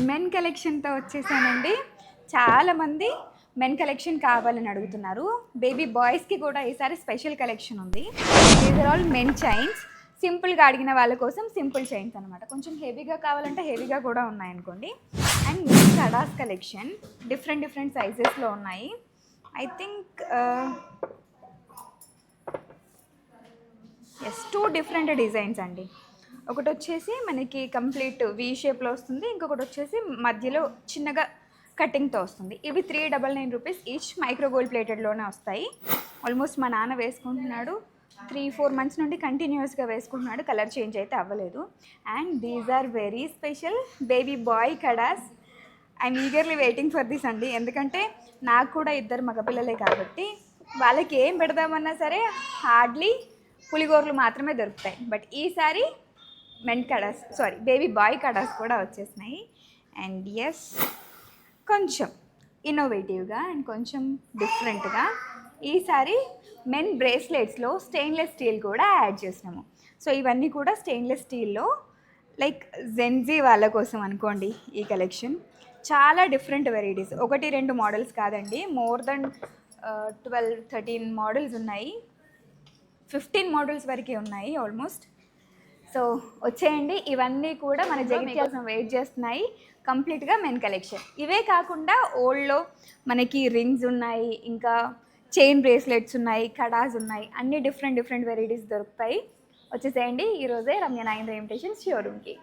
Men కలెక్షన్తో వచ్చేసానండి. చాలామంది men collection కావాలని అడుగుతున్నారు. బేబీ బాయ్స్కి కూడా ఈసారి స్పెషల్ కలెక్షన్ ఉంది. These are all men chains. సింపుల్గా అడిగిన వాళ్ళ కోసం సింపుల్ చైన్స్ అనమాట. కొంచెం హెవీగా కావాలంటే హెవీగా కూడా ఉన్నాయనుకోండి. And men kadas collection different సైజెస్లో ఉన్నాయి. I think is 2 different designs అండి. ఒకటి వచ్చేసి మనకి కంప్లీట్ వీ షేప్లో వస్తుంది, ఇంకొకటి వచ్చేసి మధ్యలో చిన్నగా కటింగ్తో వస్తుంది. ఇవి 399 రూపీస్ ఈచ్. మైక్రో గోల్డ్ ప్లేటెడ్లోనే వస్తాయి. ఆల్మోస్ట్ మా నాన్న వేసుకుంటున్నాడు, 3-4 మంత్స్ నుండి కంటిన్యూస్గా వేసుకుంటున్నాడు. కలర్ చేంజ్ అయితే అవ్వలేదు. And these are very special baby boy కడాస్. I'm eagerly waiting for this అండి. ఎందుకంటే నాకు కూడా 2 మగపిల్లలే కాబట్టి వాళ్ళకి ఏం పెడదామన్నా సరే హార్డ్లీ పులిగోరలు మాత్రమే దొరుకుతాయి. బట్ ఈసారి men kadas baby boy kadas కూడా వచ్చేసినాయి. అండ్ ఎస్, కొంచెం ఇన్నోవేటివ్గా అండ్ కొంచెం డిఫరెంట్గా ఈసారి మెన్ బ్రేస్లెట్స్లో స్టెయిన్లెస్ స్టీల్ కూడా యాడ్ చేసినాము. సో ఇవన్నీ కూడా స్టెయిన్లెస్ స్టీల్లో లైక్ జెన్జీ వాళ్ళ కోసం అనుకోండి. ఈ కలెక్షన్ చాలా డిఫరెంట్ వెరైటీస్, 1-2 మోడల్స్ కాదండి, మోర్ దెన్ 12-13 మోడల్స్ ఉన్నాయి. 15 మోడల్స్ వరకే ఉన్నాయి ఆల్మోస్ట్. సో వచ్చేయండి, ఇవన్నీ కూడా మన జగిత్యాల కోసం వెయిట్ చేస్తున్నాయి. కంప్లీట్గా మెన్ కలెక్షన్. ఇవే కాకుండా ఓల్డ్లో మనకి రింగ్స్ ఉన్నాయి, ఇంకా చైన్ బ్రేస్లెట్స్ ఉన్నాయి, కడాస్ ఉన్నాయి, అన్ని డిఫరెంట్ వెరైటీస్ దొరుకుతాయి. వచ్చేసేయండి ఈరోజే రమ్య నాగేంద్ర ఇమిటేషన్స్ షోరూమ్కి.